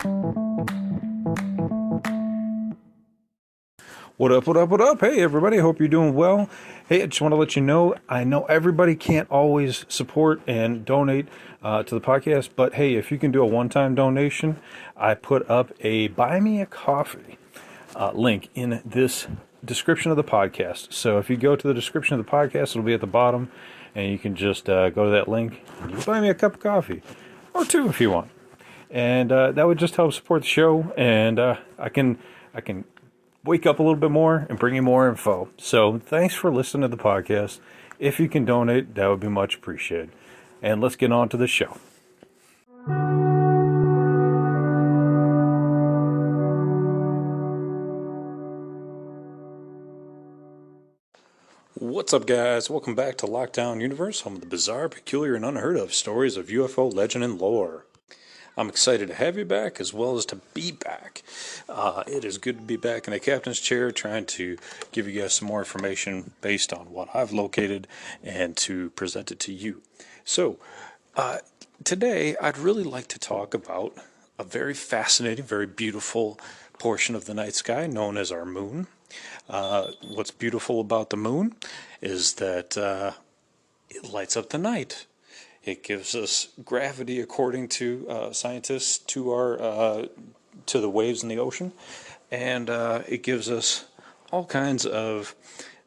What up, what up, what up? Hey, everybody, hope you're doing well. Hey, I just want to let you know, I know everybody can't always support and donate to the podcast, but hey, if you can do a one-time donation, I put up a Buy Me a Coffee link in this description of the podcast. So if you go to the description of the podcast, it'll be at the bottom, and you can just go to that link, and you can buy me a cup of coffee, or two if you want. And that would just help support the show, and I can wake up a little bit more and bring you more info. So thanks for listening to the podcast. If you can donate, that would be much appreciated. And let's get on to the show. What's up, guys? Welcome back to Lockdown Universe, home of the bizarre, peculiar, and unheard of stories of UFO legend and lore. I'm excited to have you back, as well as to be back. It is good to be back in the captain's chair, trying to give you guys some more information based on what I've located and to present it to you. So, today I'd really like to talk about a very fascinating, very beautiful portion of the night sky known as our moon. What's beautiful about the moon is that it lights up the night. It gives us gravity, according to scientists, to the waves in the ocean, and it gives us all kinds of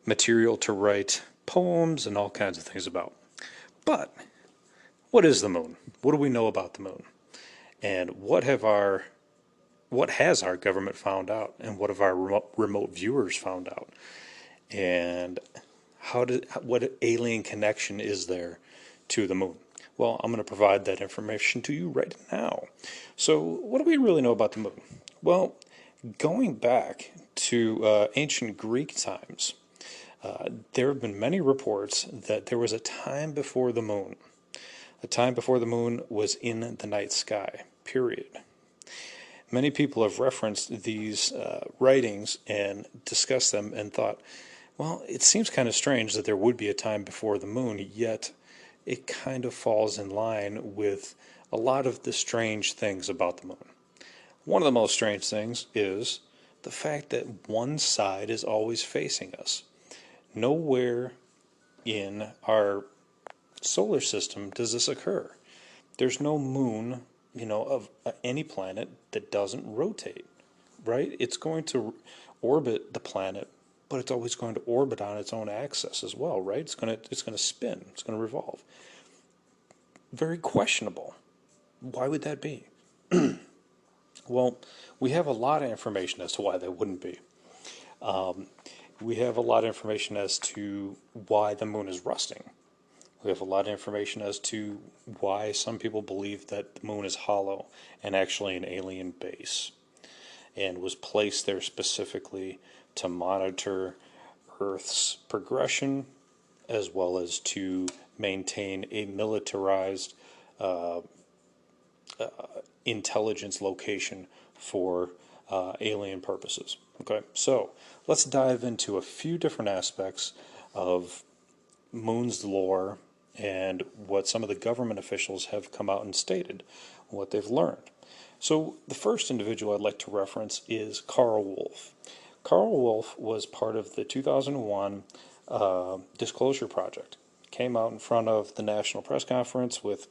material to write poems and all kinds of things about. But what is the moon? What do we know about the moon? And what has our government found out? And what have our remote viewers found out? And what alien connection is there to the moon? Well, I'm going to provide that information to you right now. So, what do we really know about the moon? Well, going back to ancient Greek times, there have been many reports that there was a time before the moon. A time before the moon was in the night sky, period. Many people have referenced these writings and discussed them and thought, well, it seems kind of strange that there would be a time before the moon, yet it kind of falls in line with a lot of the strange things about the moon. One of the most strange things is the fact that one side is always facing us. Nowhere in our solar system does this occur. There's no moon, of any planet that doesn't rotate, right? It's going to orbit the planet, but it's always going to orbit on its own axis as well, right? It's going to spin. It's going to revolve. Very questionable. Why would that be? Well, we have a lot of information as to why that wouldn't be. We have a lot of information as to why the moon is rusting. We have a lot of information as to why some people believe that the moon is hollow and actually an alien base and was placed there specifically to monitor Earth's progression as well as to maintain a militarized intelligence location for alien purposes. Okay, so let's dive into a few different aspects of moon's lore and what some of the government officials have come out and stated, what they've learned. So the first individual I'd like to reference is Carl Wolf. Carl Wolf was part of the 2001 Disclosure Project. Came out in front of the National Press Conference with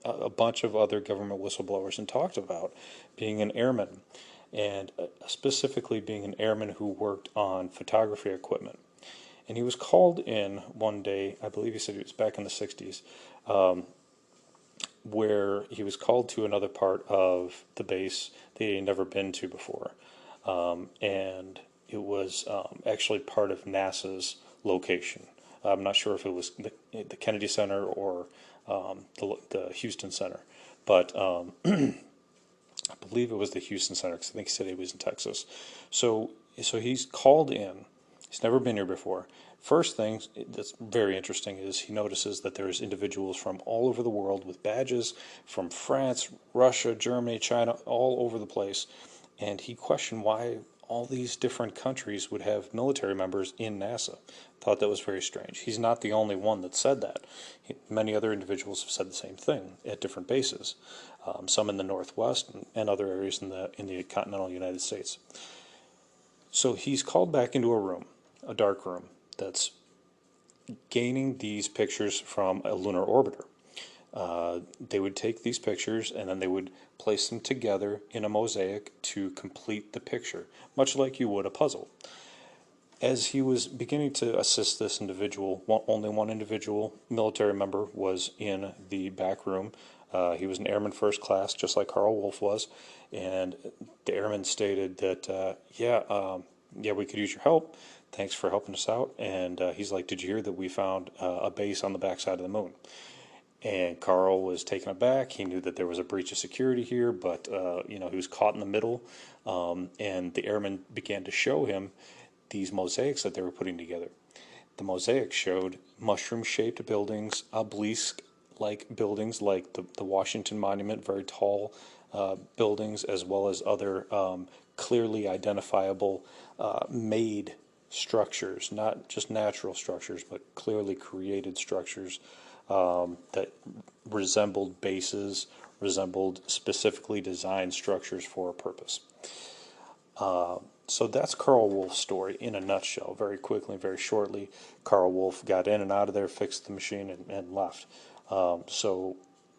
a bunch of other government whistleblowers and talked about being an airman, and specifically being an airman who worked on photography equipment. And he was called in one day, I believe he said it was back in the 60s, where he was called to another part of the base that he had never been to before. And it was actually part of NASA's location. I'm not sure if it was the Kennedy Center or the Houston Center, but I believe it was the Houston Center, because I think he said he was in Texas. So he's called in. He's never been here before. First thing that's very interesting is he notices that there's individuals from all over the world with badges from France, Russia, Germany, China, all over the place. And he questioned why all these different countries would have military members in NASA. Thought that was very strange. He's not the only one that said that. Many other individuals have said the same thing at different bases, some in the Northwest and other areas in the continental United States. So he's called back into a room, a dark room, that's gaining these pictures from a lunar orbiter. They would take these pictures and then they would place them together in a mosaic to complete the picture, much like you would a puzzle. As he was beginning to assist this individual, only one individual military member was in the back room. He was an airman first class, just like Carl Wolf was, and the airman stated that, yeah, we could use your help. Thanks for helping us out. And he's like, did you hear that we found a base on the backside of the moon? And Carl was taken aback. He knew that there was a breach of security here, but he was caught in the middle. And the airman began to show him these mosaics that they were putting together. The mosaics showed mushroom-shaped buildings, obelisk-like buildings like the Washington Monument, very tall buildings, as well as other clearly identifiable made structures, not just natural structures, but clearly created structures that resembled bases, resembled specifically designed structures for a purpose. So that's Carl Wolf's story in a nutshell. Very quickly and very shortly, Carl Wolf got in and out of there, fixed the machine, and left. So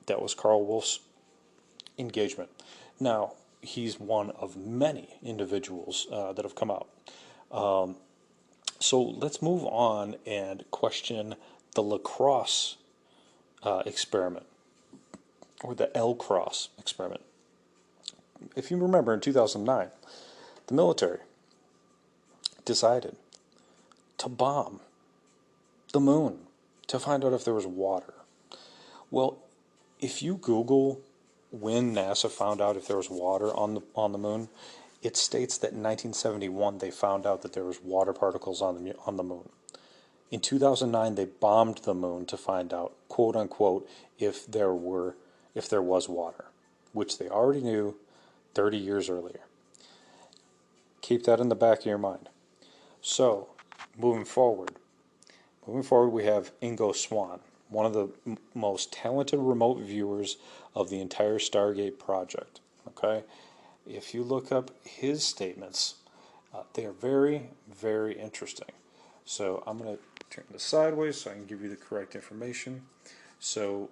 that was Carl Wolf's engagement. Now, he's one of many individuals that have come out. So let's move on and question the lacrosse experiment, or the L-cross experiment. If you remember, in 2009, the military decided to bomb the moon to find out if there was water. Well, if you Google when NASA found out if there was water on the moon, it states that in 1971 they found out that there was water particles on the moon. In 2009 they bombed the moon to find out, quote unquote, if there was water, which they already knew 30 years earlier. Keep that in the back of your mind. So, moving forward, we have Ingo Swann, one of the most talented remote viewers of the entire Stargate project. Okay, if you look up his statements, they are very, very interesting. So I'm going to turn this sideways so I can give you the correct information. So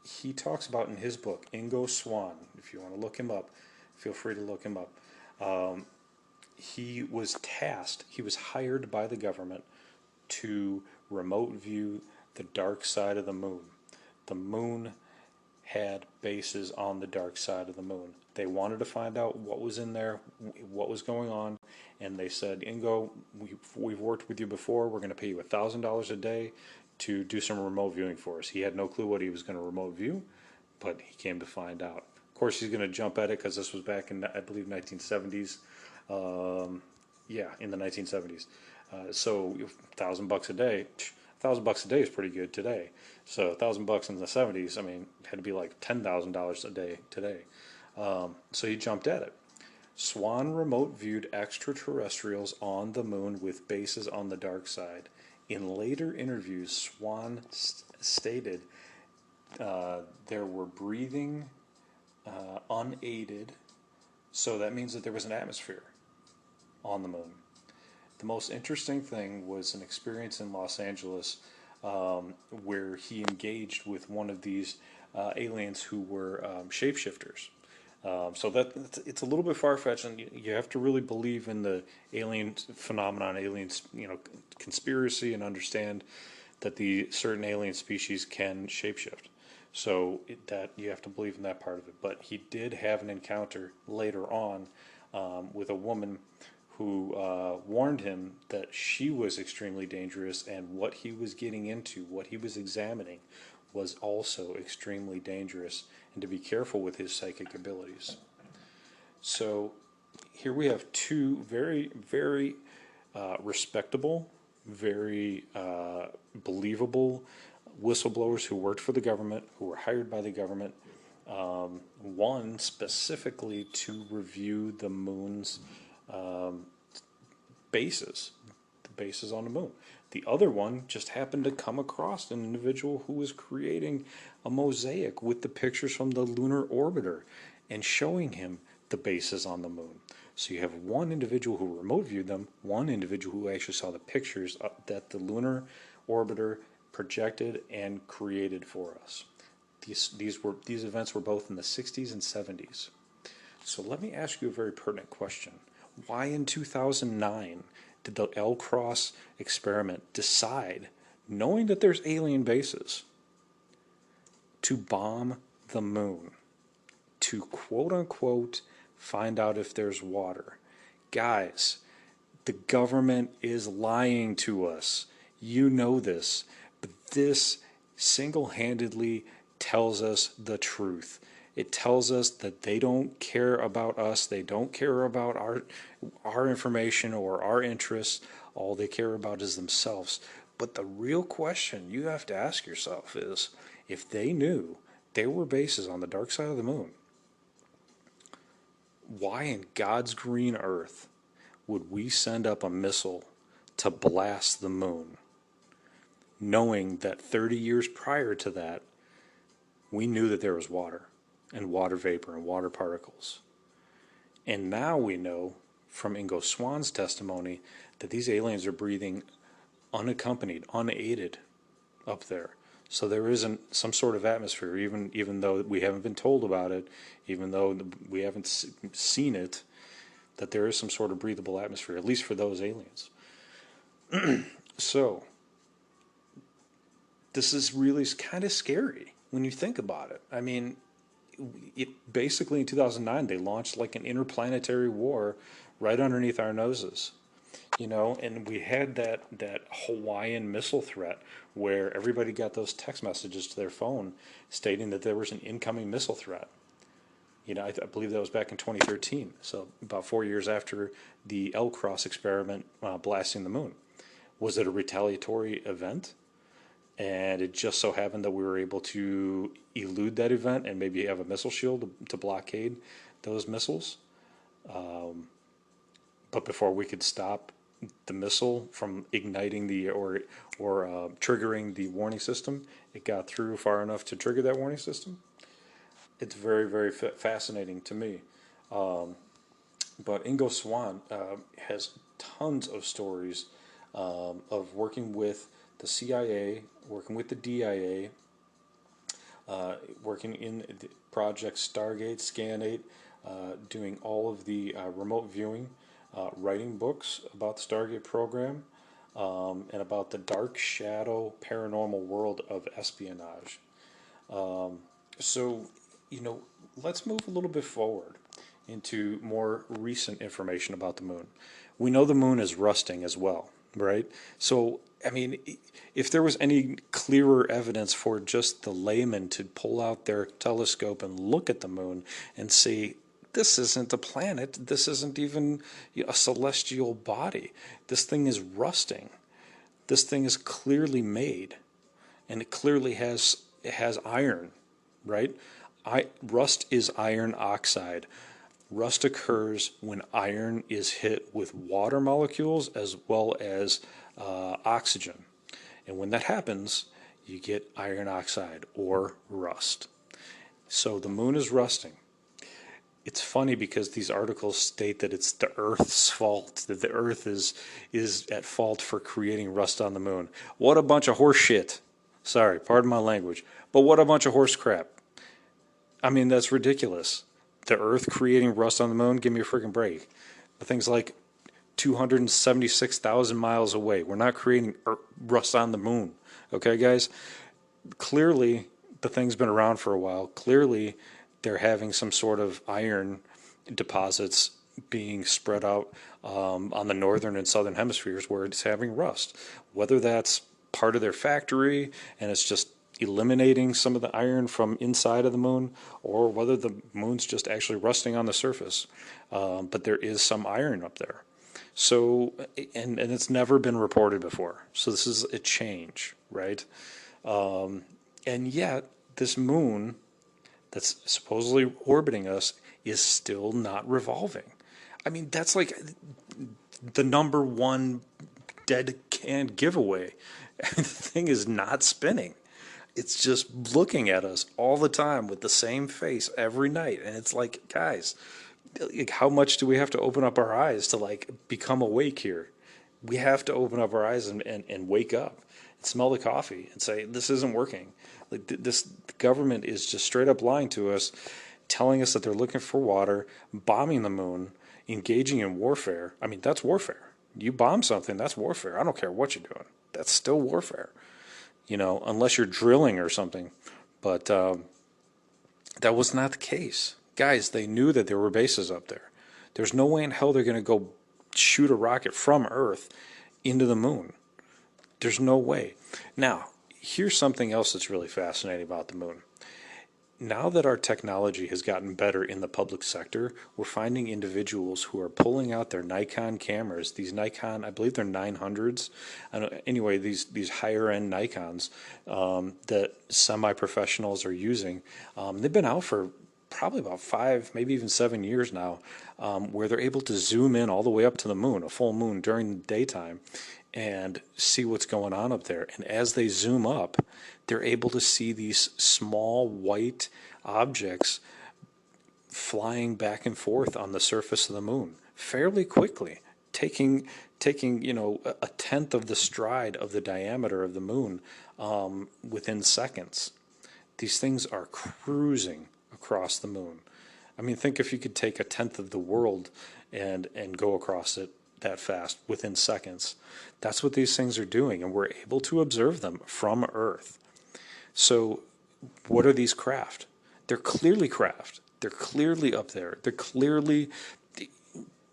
he talks about in his book, Ingo Swann. If you want to look him up, feel free to look him up. He was hired by the government to remote view the dark side of the moon. The moon had bases on the dark side of the moon. They wanted to find out what was in there, what was going on, and they said, Ingo, we've worked with you before, we're going to pay you $1,000 a day to do some remote viewing for us. He had no clue what he was going to remote view, but he came to find out. Of course, he's going to jump at it because this was back in, I believe, 1970s. In the 1970s. So $1,000 a day. $1,000 a day is pretty good today. So $1,000 in the 70s, I mean, it had to be like $10,000 a day today. So he jumped at it. Swann remote viewed extraterrestrials on the moon with bases on the dark side. In later interviews, Swann stated there were breathing unaided, so that means that there was an atmosphere on the moon. The most interesting thing was an experience in Los Angeles where he engaged with one of these aliens who were shapeshifters. So it's a little bit far-fetched, and you have to really believe in the alien phenomenon, aliens, conspiracy, and understand that the certain alien species can shapeshift. So that you have to believe in that part of it. But he did have an encounter later on with a woman who warned him that she was extremely dangerous, and what he was getting into, what he was examining, was also extremely dangerous, and to be careful with his psychic abilities. So here we have two very, very respectable, very believable whistleblowers who worked for the government, who were hired by the government, one specifically to review the moon's bases, the bases on the moon. The other one just happened to come across an individual who was creating a mosaic with the pictures from the lunar orbiter and showing him the bases on the moon. So you have one individual who remote viewed them, one individual who actually saw the pictures that the lunar orbiter projected and created for us. These events were both in the 60s and 70s. So let me ask you a very pertinent question. Why in 2009 did the L-Cross experiment decide, knowing that there's alien bases, to bomb the moon, to quote unquote find out if there's water? Guys, the government is lying to us. You know this, but this single-handedly tells us the truth. It tells us that they don't care about us. They don't care about our information or our interests. All they care about is themselves. But the real question you have to ask yourself is, if they knew there were bases on the dark side of the moon, why in God's green earth would we send up a missile to blast the moon, knowing that 30 years prior to that, we knew that there was water and water vapor and water particles? And now we know from Ingo Swann's testimony that these aliens are breathing unaccompanied, unaided up there. So there isn't some sort of atmosphere, even though we haven't been told about it, even though we haven't seen it, that there is some sort of breathable atmosphere, at least for those aliens. So this is really kind of scary when you think about it. I mean, basically in 2009 they launched like an interplanetary war right underneath our noses, and we had that Hawaiian missile threat where everybody got those text messages to their phone stating that there was an incoming missile threat. I believe that was back in 2013, so about 4 years after the L-Cross experiment blasting the moon. Was it a retaliatory event? And it just so happened that we were able to elude that event and maybe have a missile shield to blockade those missiles. But before we could stop the missile from igniting or triggering the warning system, it got through far enough to trigger that warning system. It's very, very fascinating to me. But Ingo Swann has tons of stories of working with the CIA, working with the DIA, working in the project Stargate, Scan8, doing all of the remote viewing, writing books about the Stargate program, and about the dark shadow paranormal world of espionage. So, let's move a little bit forward into more recent information about the moon. We know the moon is rusting as well, right? So, I mean, if there was any clearer evidence for just the layman to pull out their telescope and look at the moon and see, this isn't a planet, this isn't even a celestial body, this thing is rusting. This thing is clearly made, and it clearly has iron, right? Rust is iron oxide. Rust occurs when iron is hit with water molecules as well as oxygen. And when that happens, you get iron oxide or rust. So the moon is rusting. It's funny because these articles state that it's the Earth's fault, that the Earth is at fault for creating rust on the moon. What a bunch of horse shit. Sorry, pardon my language. But what a bunch of horse crap. I mean, that's ridiculous. The Earth creating rust on the moon? Give me a freaking break. The thing's like 276,000 miles away. We're not creating rust on the moon. Okay, guys? Clearly, the thing's been around for a while. Clearly, they're having some sort of iron deposits being spread out on the northern and southern hemispheres where it's having rust. Whether that's part of their factory and it's just eliminating some of the iron from inside of the moon, or whether the moon's just actually rusting on the surface. But there is some iron up there. So, and it's never been reported before. So this is a change, right? And yet, this moon that's supposedly orbiting us is still not revolving. I mean, that's like the number one dead can giveaway. The thing is not spinning. It's just looking at us all the time with the same face every night. And it's like, guys, like, how much do we have to open up our eyes to like become awake here? We have to open up our eyes and wake up and smell the coffee and say, this isn't working. Like this government is just straight up lying to us, telling us that they're looking for water, bombing the moon, engaging in warfare. I mean, that's warfare. You bomb something, that's warfare. I don't care what you're doing. That's still warfare, unless you're drilling or something. But that was not the case. Guys, they knew that there were bases up there. There's no way in hell they're going to go shoot a rocket from Earth into the moon. There's no way. Now, here's something else that's really fascinating about the moon. Now that our technology has gotten better in the public sector, we're finding individuals who are pulling out their Nikon cameras, these Nikon, I believe they're 900s. Anyway, these higher end Nikons that semi-professionals are using. They've been out for probably about 5, maybe even 7 years now, where they're able to zoom in all the way up to the moon, a full moon during the daytime, and see what's going on up there. And as they zoom up, they're able to see these small white objects flying back and forth on the surface of the moon fairly quickly, taking a tenth of the stride of the diameter of the moon within seconds. These things are cruising across the moon. I mean, think if you could take a tenth of the world and go across it that fast within seconds. That's what these things are doing, and we're able to observe them from Earth. So what are these craft? They're clearly craft. They're clearly up there. They're clearly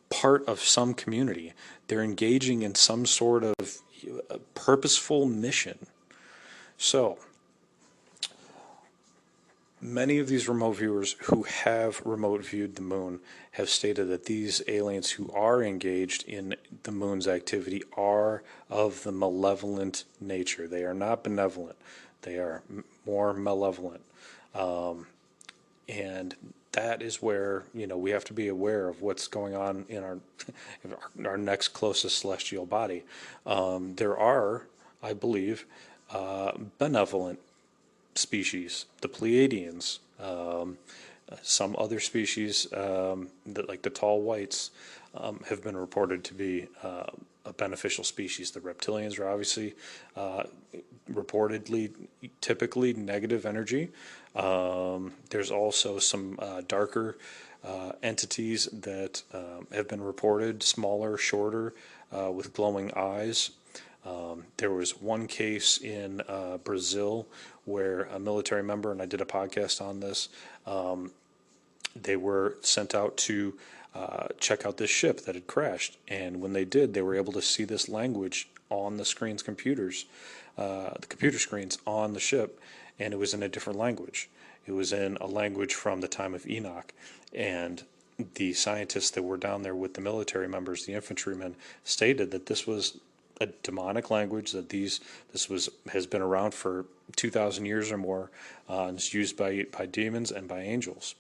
part of some community. They're engaging in some sort of purposeful mission. So many of these remote viewers who have remote viewed the moon have stated that these aliens who are engaged in the moon's activity are of the malevolent nature. They are not benevolent. They are more malevolent. And that is where, we have to be aware of what's going on in our next closest celestial body. There are, I believe, benevolent species, the Pleiadians, some other species that, like the tall whites, have been reported to be a beneficial species. The reptilians are obviously reportedly typically negative energy. There's also some darker entities that have been reported, smaller, shorter, with glowing eyes. There was one case in Brazil where a military member, and I did a podcast on this, they were sent out to check out this ship that had crashed. And when they did, they were able to see this language on the computers, the computer screens on the ship, and it was in a different language. It was in a language from the time of Enoch. And the scientists that were down there with the military members, the infantrymen, stated that this was a demonic language, that has been around for 2,000 years or more, and it's used by demons and by angels.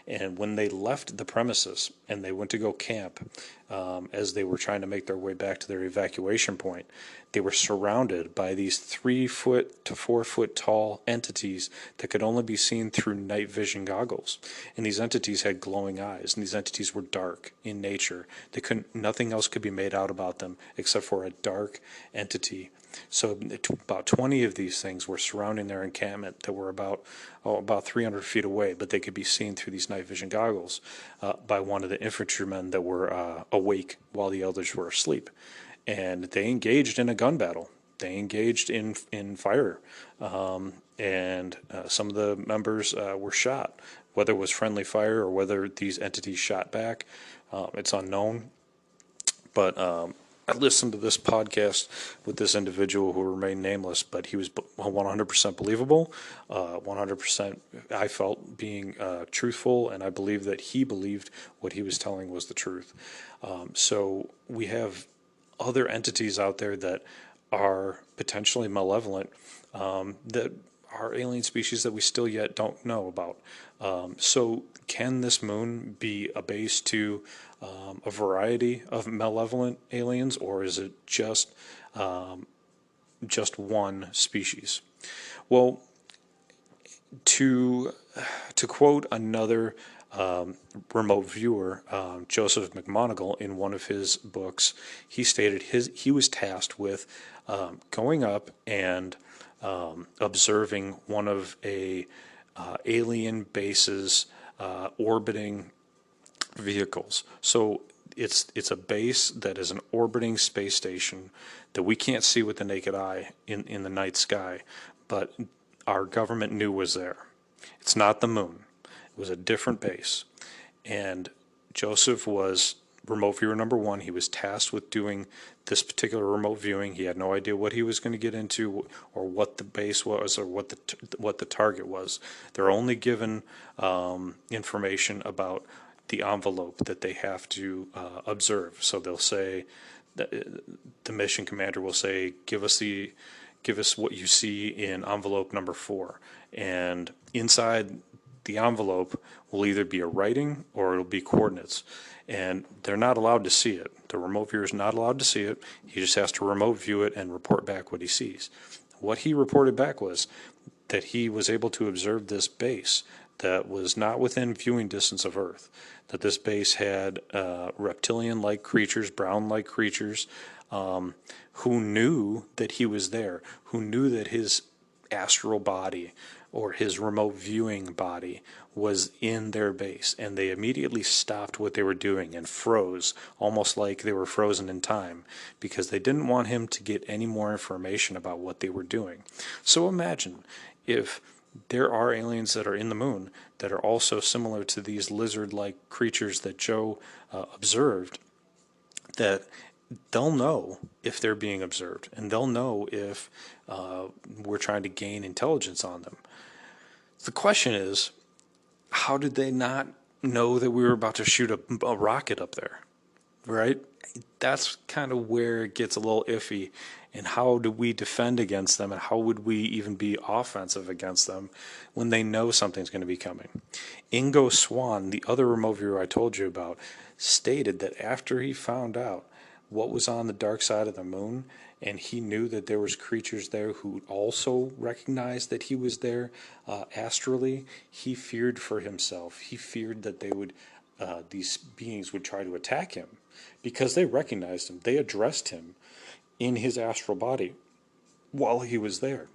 And when they left the premises and they went to go camp, as they were trying to make their way back to their evacuation point, they were surrounded by these 3-foot to 4-foot tall entities that could only be seen through night vision goggles. And these entities had glowing eyes, and these entities were dark in nature. Nothing else could be made out about them except for a dark entity. So about 20 of these things were surrounding their encampment that were about 300 feet away, but they could be seen through these night vision goggles by one of the infantrymen that were awake while the others were asleep. And they engaged in a gun battle. They engaged in fire, and some of the members were shot. Whether it was friendly fire or whether these entities shot back, it's unknown. But I listened to this podcast with this individual who remained nameless, but he was 100% believable, 100% I felt being truthful, and I believe that he believed what he was telling was the truth. So we have other entities out there that are potentially malevolent, that are alien species that we still yet don't know about. So can this moon be a base to a variety of malevolent aliens, or is it just one species? Well, to quote another remote viewer, Joseph McMoneagle, in one of his books, he stated he was tasked with going up and observing one of a alien base's orbiting vehicles. So it's a base that is an orbiting space station that we can't see with the naked eye in the night sky, but our government knew was there. It's not the moon. It was a different base. And Joseph was remote viewer number one. He was tasked with doing this particular remote viewing. He had no idea what he was going to get into or what the base was or what the target was. They're only given information about the envelope that they have to observe. So they'll say, the mission commander will say, give us what you see in envelope number 4. And inside the envelope will either be a writing or it'll be coordinates. And they're not allowed to see it. The remote viewer is not allowed to see it. He just has to remote view it and report back what he sees. What he reported back was that he was able to observe this base that was not within viewing distance of Earth, that this base had reptilian-like creatures, brown-like creatures, who knew that he was there, who knew that his astral body or his remote viewing body was in their base, and they immediately stopped what they were doing and froze, almost like they were frozen in time, because they didn't want him to get any more information about what they were doing. So imagine if there are aliens that are in the moon that are also similar to these lizard-like creatures that Joe observed, that they'll know if they're being observed, and they'll know if we're trying to gain intelligence on them. The question is, how did they not know that we were about to shoot a rocket up there, right? That's kind of where it gets a little iffy. And how do we defend against them, and how would we even be offensive against them when they know something's going to be coming? Ingo Swann, the other remote viewer I told you about, stated that after he found out what was on the dark side of the moon, and he knew that there was creatures there who also recognized that he was there astrally, he feared for himself. He feared that these beings would try to attack him because they recognized him. They addressed him in his astral body while he was there.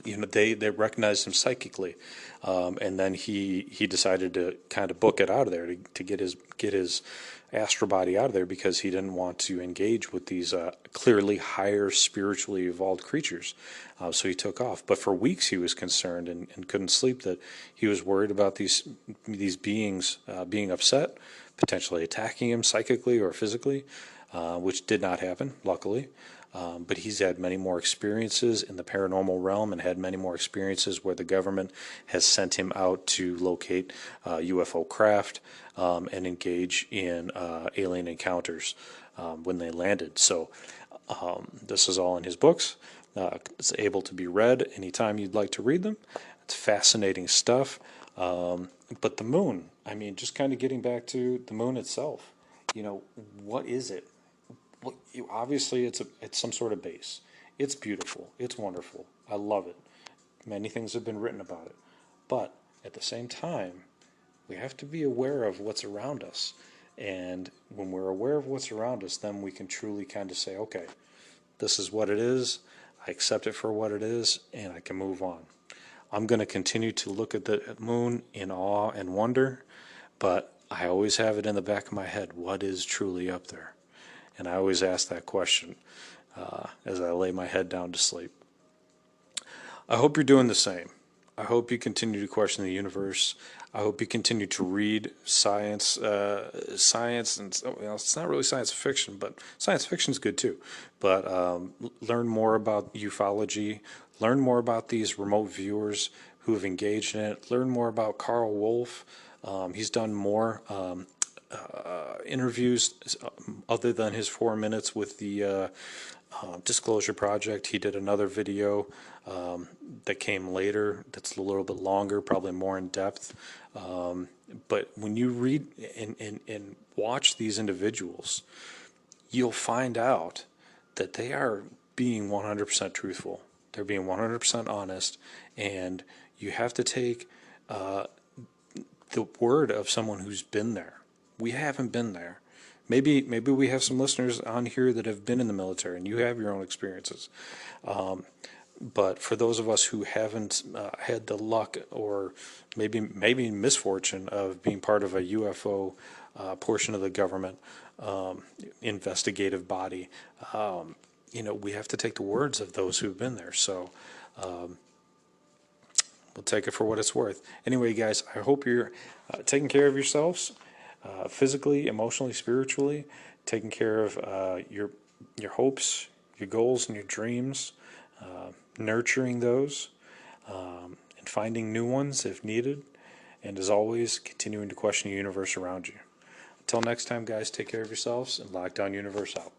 They recognized him psychically, and then he decided to kind of book it out of there to get his astral body out of there, because he didn't want to engage with these clearly higher spiritually evolved creatures. So he took off. But for weeks he was concerned and couldn't sleep, that he was worried about these beings being upset, potentially attacking him psychically or physically, which did not happen, luckily. But he's had many more experiences in the paranormal realm, and had many more experiences where the government has sent him out to locate UFO craft and engage in alien encounters when they landed. So this is all in his books. It's able to be read anytime you'd like to read them. It's fascinating stuff. But the moon, I mean, just kind of getting back to the moon itself, what is it? Well, obviously it's some sort of base. It's beautiful. It's wonderful. I love it. Many things have been written about it. But at the same time, we have to be aware of what's around us. And when we're aware of what's around us, then we can truly kind of say, okay, this is what it is. I accept it for what it is, and I can move on. I'm going to continue to look at the moon in awe and wonder, but I always have it in the back of my head, what is truly up there? And I always ask that question as I lay my head down to sleep. I hope you're doing the same. I hope you continue to question the universe. I hope you continue to read science, and it's not really science fiction, but science fiction is good too. But learn more about ufology. Learn more about these remote viewers who have engaged in it. Learn more about Carl Wolf. He's done more interviews other than his 4 minutes with the Disclosure Project, he did another video that came later that's a little bit longer, probably more in depth. But when you read and watch these individuals, you'll find out that they are being 100% truthful. They're being 100% honest, and you have to take the word of someone who's been there. We haven't been there. Maybe we have some listeners on here that have been in the military, and you have your own experiences. But for those of us who haven't had the luck or maybe misfortune of being part of a UFO portion of the government investigative body, we have to take the words of those who've been there. So we'll take it for what it's worth. Anyway, guys, I hope you're taking care of yourselves physically, emotionally, spiritually, taking care of your hopes, your goals, and your dreams, nurturing those, and finding new ones if needed. And as always, continuing to question the universe around you. Until next time, guys, take care of yourselves, and Lockdown Universe out.